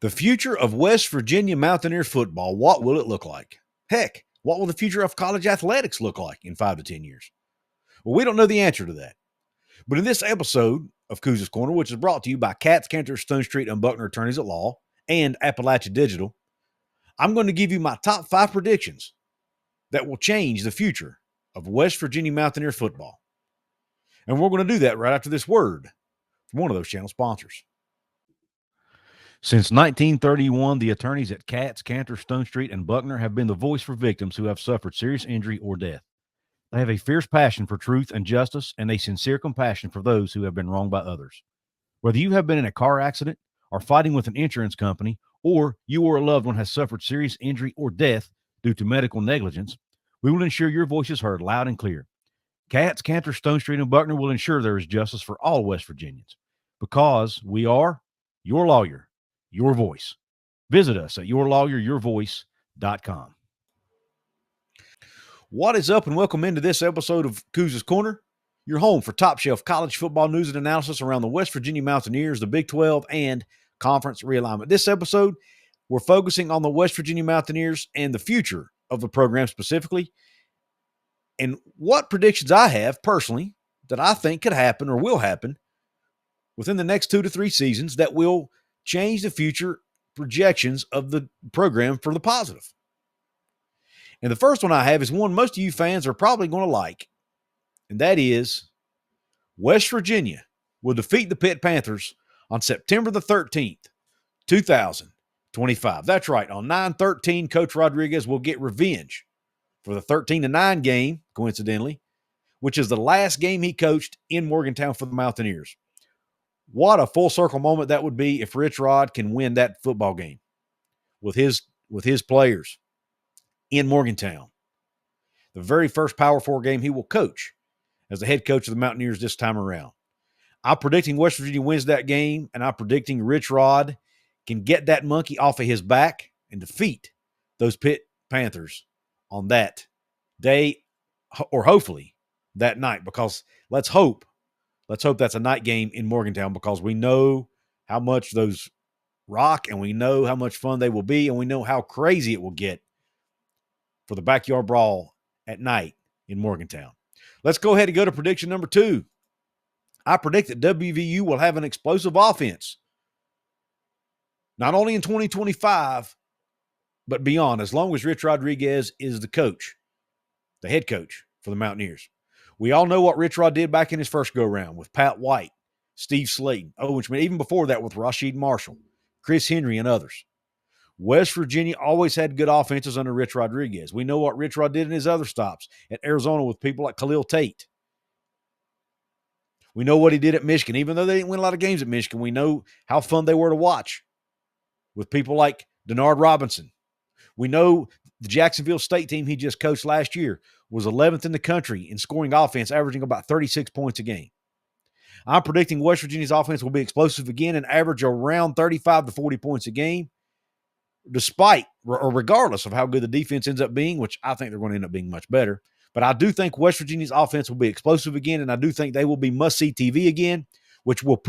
The future of West Virginia Mountaineer football, what will it look like? Heck, what will the future of college athletics look like in 5 to 10 years? Well, we don't know the answer to that. But in this episode of Couz's Corner, which is brought to you by Katz, Cantor, Stone Street, and Buckner Attorneys at Law and Appalachia Digital, I'm going to give you my top 5 predictions that will change the future of West Virginia Mountaineer football. And we're going to do that right after this word from one of those channel sponsors. Since 1931, the attorneys at Katz, Cantor, Stone Street, and Buckner have been the voice for victims who have suffered serious injury or death. They have a fierce passion for truth and justice and a sincere compassion for those who have been wronged by others. Whether you have been in a car accident or fighting with an insurance company, or you or a loved one has suffered serious injury or death due to medical negligence, we will ensure your voice is heard loud and clear. Katz, Cantor, Stone Street, and Buckner will ensure there is justice for all West Virginians because we are your lawyer, your voice. Visit us at yourlawyeryourvoice.com. What is up, and welcome into this episode of Couz's Corner, your home for top shelf college football news and analysis around the West Virginia Mountaineers, the Big 12, and conference realignment. This episode, we're focusing on the West Virginia Mountaineers and the future of the program specifically, and what predictions I have personally that I think could happen or will happen within the next 2 to 3 seasons that will change the future projections of the program for the positive. And the first one I have is one most of you fans are probably going to like, and that is West Virginia will defeat the Pitt Panthers on September the 13th, 2025. That's right. On 9/13, Coach Rodriguez will get revenge for the 13-9 game, coincidentally, which is the last game he coached in Morgantown for the Mountaineers. What a full circle moment that would be if Rich Rod can win that football game with his players in Morgantown. The very first Power 4 game he will coach as the head coach of the Mountaineers this time around. I'm predicting West Virginia wins that game, and I'm predicting Rich Rod can get that monkey off of his back and defeat those Pitt Panthers on that day, or hopefully that night, because let's hope that's a night game in Morgantown, because we know how much those rock and we know how much fun they will be, and we know how crazy it will get for the backyard brawl at night in Morgantown. Let's go ahead and go to prediction number 2. I predict that WVU will have an explosive offense, not only in 2025, but beyond, as long as Rich Rodriguez is the coach, the head coach for the Mountaineers. We all know what Rich Rod did back in his first go-round with Pat White, Steve Slayton, Owen Schmidt, even before that with Rasheed Marshall, Chris Henry, and others. West Virginia always had good offenses under Rich Rodriguez. We know what Rich Rod did in his other stops at Arizona with people like Khalil Tate. We know what he did at Michigan. Even though they didn't win a lot of games at Michigan, we know how fun they were to watch with people like Denard Robinson. We know the Jacksonville State team he just coached last year was 11th in the country in scoring offense, averaging about 36 points a game. I'm predicting West Virginia's offense will be explosive again and average around 35 to 40 points a game, despite or regardless of how good the defense ends up being, which I think they're going to end up being much better. But I do think West Virginia's offense will be explosive again, and I do think they will be must-see TV again, which will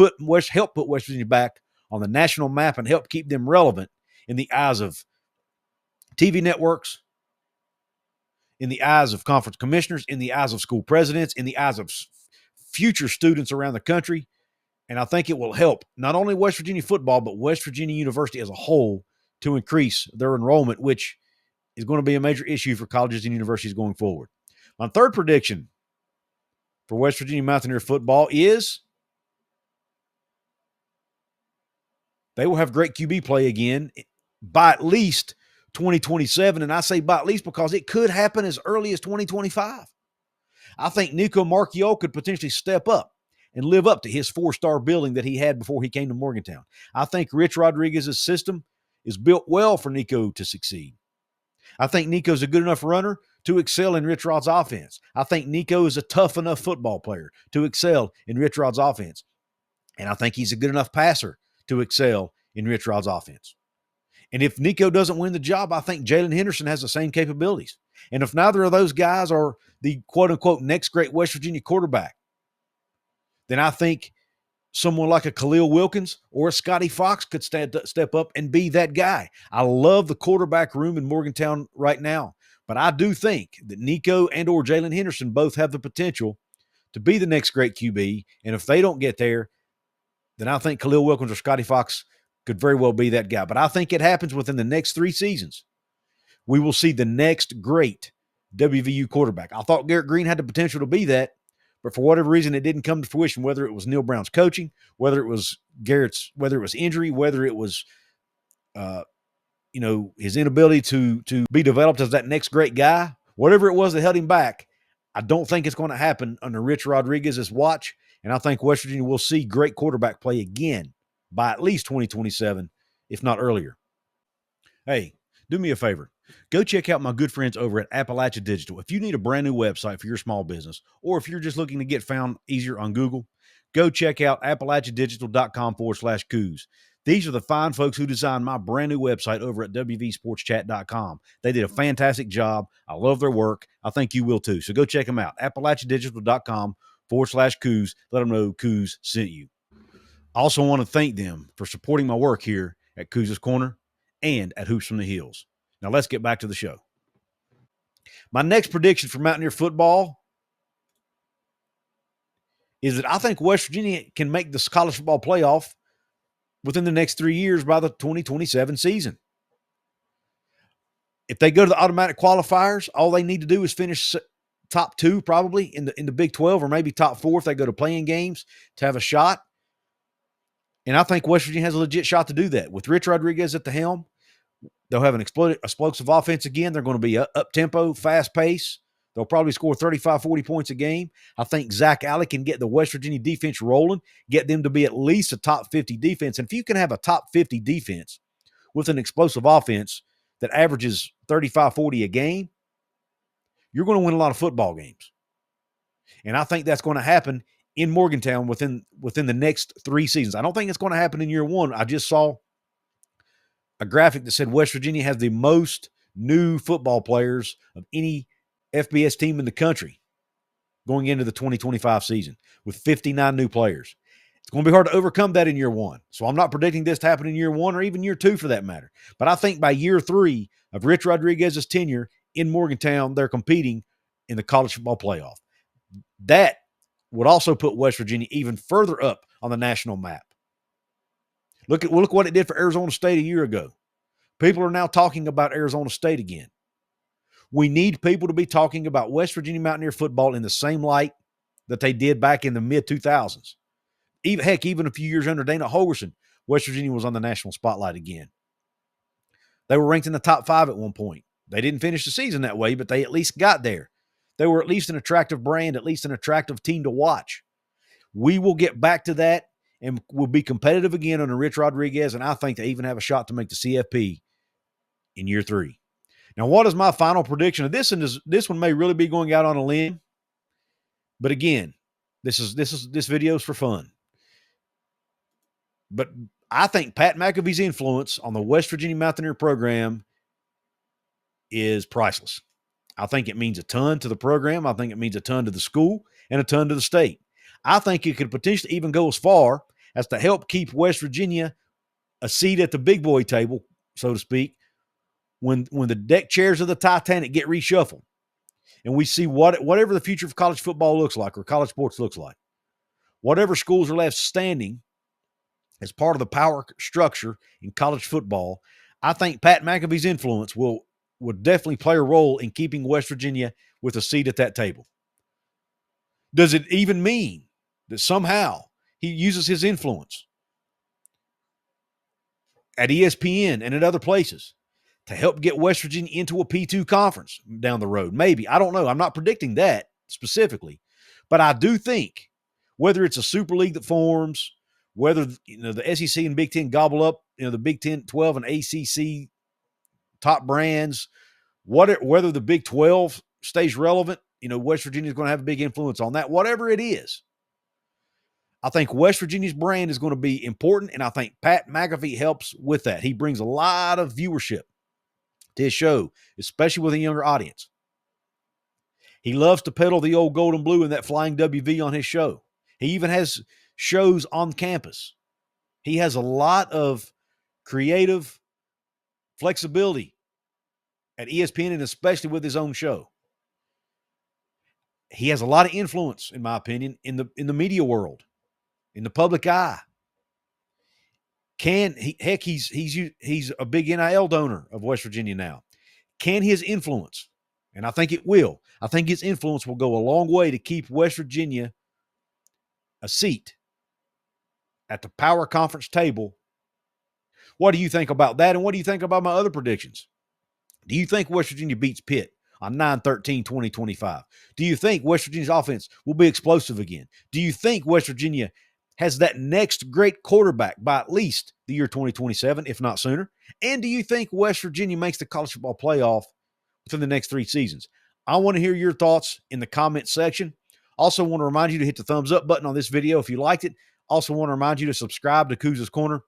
help put West Virginia back on the national map and help keep them relevant in the eyes of TV networks, in the eyes of conference commissioners, in the eyes of school presidents, in the eyes of future students around the country. And I think it will help not only West Virginia football, but West Virginia University as a whole to increase their enrollment, which is going to be a major issue for colleges and universities going forward. My third prediction for West Virginia Mountaineer football is they will have great QB play again by at least 2027, and I say by at least because it could happen as early as 2025. I think Nico Marchiol could potentially step up and live up to his 4-star building that he had before he came to Morgantown. I think Rich Rodriguez's system is built well for Nico to succeed. I think Nico's a good enough runner to excel in Rich Rod's offense. I think Nico is a tough enough football player to excel in Rich Rod's offense. And I think he's a good enough passer to excel in Rich Rod's offense. And if Nico doesn't win the job, I think Jalen Henderson has the same capabilities. And if neither of those guys are the quote-unquote next great West Virginia quarterback, then I think someone like a Khalil Wilkins or a Scotty Fox could step up and be that guy. I love the quarterback room in Morgantown right now, but I do think that Nico and or Jalen Henderson both have the potential to be the next great QB, and if they don't get there, then I think Khalil Wilkins or Scotty Fox could very well be that guy. But I think it happens within the next 3 seasons. We will see the next great WVU quarterback. I thought Garrett Green had the potential to be that, but for whatever reason, it didn't come to fruition, whether it was Neil Brown's coaching, whether it was whether it was injury, whether it was, his inability to be developed as that next great guy, whatever it was that held him back. I don't think it's going to happen under Rich Rodriguez's watch, and I think West Virginia will see great quarterback play again by at least 2027, if not earlier. Hey, do me a favor. Go check out my good friends over at Appalachia Digital. If you need a brand new website for your small business, or if you're just looking to get found easier on Google, go check out appalachiadigital.com/Couz. These are the fine folks who designed my brand new website over at wvsportschat.com. They did a fantastic job. I love their work. I think you will too. So go check them out. appalachiadigital.com/Couz. Let them know Couz sent you. I also want to thank them for supporting my work here at Couz's Corner and at Hoops from the Hills. Now let's get back to the show. My next prediction for Mountaineer football is that I think West Virginia can make the college football playoff within the next 3 years by the 2027 season. If they go to the automatic qualifiers, all they need to do is finish top 2 probably in the Big 12, or maybe top 4 if they go to playing games to have a shot. And I think West Virginia has a legit shot to do that. With Rich Rodriguez at the helm, they'll have an explosive offense again. They're going to be up-tempo, fast pace. They'll probably score 35, 40 points a game. I think Zach Alley can get the West Virginia defense rolling, get them to be at least a top 50 defense. And if you can have a top 50 defense with an explosive offense that averages 35, 40 a game, you're going to win a lot of football games. And I think that's going to happen in Morgantown within the next 3 seasons. I don't think it's going to happen in year 1. I just saw a graphic that said West Virginia has the most new football players of any FBS team in the country going into the 2025 season with 59 new players. It's going to be hard to overcome that in year 1. So I'm not predicting this to happen in year 1 or even year 2 for that matter. But I think by year 3 of Rich Rodriguez's tenure in Morgantown, they're competing in the college football playoff. That would also put West Virginia even further up on the national map. Look what it did for Arizona State a year ago. People are now talking about Arizona State again. We need people to be talking about West Virginia Mountaineer football in the same light that they did back in the mid-2000s. Even a few years under Dana Holgorsen, West Virginia was on the national spotlight again. They were ranked in the top 5 at one point. They didn't finish the season that way, but they at least got there. They were at least an attractive brand, at least an attractive team to watch. We will get back to that and will be competitive again under Rich Rodriguez, and I think they even have a shot to make the CFP in year 3. Now, what is my final prediction? This one may really be going out on a limb, but again, this video is for fun. But I think Pat McAfee's influence on the West Virginia Mountaineer program is priceless. I think it means a ton to the program. I think it means a ton to the school and a ton to the state. I think it could potentially even go as far as to help keep West Virginia a seat at the big boy table, so to speak, when the deck chairs of the Titanic get reshuffled and we see whatever the future of college football looks like or college sports looks like. Whatever schools are left standing as part of the power structure in college football, I think Pat McAfee's influence would definitely play a role in keeping West Virginia with a seat at that table. Does it even mean that somehow he uses his influence at ESPN and at other places to help get West Virginia into a P2 conference down the road? Maybe. I don't know. I'm not predicting that specifically. But I do think whether it's a super league that forms, whether the SEC and Big Ten gobble up the Big 10, 12, and ACC top brands, whether the Big 12 stays relevant, West Virginia is going to have a big influence on that. Whatever it is, I think West Virginia's brand is going to be important, and I think Pat McAfee helps with that. He brings a lot of viewership to his show, especially with a younger audience. He loves to peddle the old gold and blue and that flying WV on his show. He even has shows on campus. He has a lot of creative flexibility at ESPN, and especially with his own show. He has a lot of influence, in my opinion, in the media world, in the public eye. He's a big NIL donor of West Virginia now. Can his influence, and I think it will, I think his influence will go a long way to keep West Virginia a seat at the power conference table. What do you think about that? And what do you think about my other predictions? Do you think West Virginia beats Pitt on 9/13/2025? Do you think West Virginia's offense will be explosive again? Do you think West Virginia has that next great quarterback by at least the year 2027, if not sooner? And do you think West Virginia makes the college football playoff within the next 3 seasons? I want to hear your thoughts in the comment section. Also want to remind you to hit the thumbs up button on this video if you liked it. Also want to remind you to subscribe to Couz's Corner.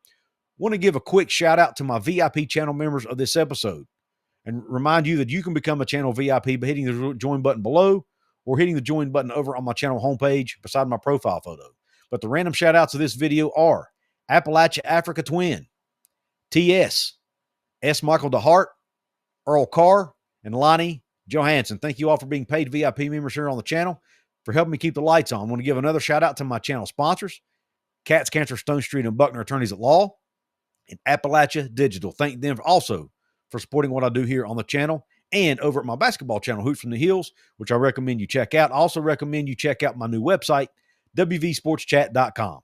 Want to give a quick shout out to my VIP channel members of this episode and remind you that you can become a channel VIP by hitting the join button below or hitting the join button over on my channel homepage beside my profile photo. But the random shout outs of this video are Appalachia Africa Twin, TS, S. Michael DeHart, Earl Carr, and Lonnie Johansson. Thank you all for being paid VIP members here on the channel, for helping me keep the lights on. I want to give another shout out to my channel sponsors, Katz Cancer, Stone Street, and Buckner Attorneys at Law, and Appalachia Digital. Thank them also for supporting what I do here on the channel and over at my basketball channel, Hoots from the Hills, which I recommend you check out. I also recommend you check out my new website, wvsportschat.com.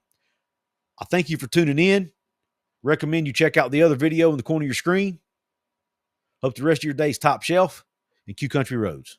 I thank you for tuning in. Recommend you check out the other video in the corner of your screen. Hope the rest of your day's top shelf and Q Country Roads.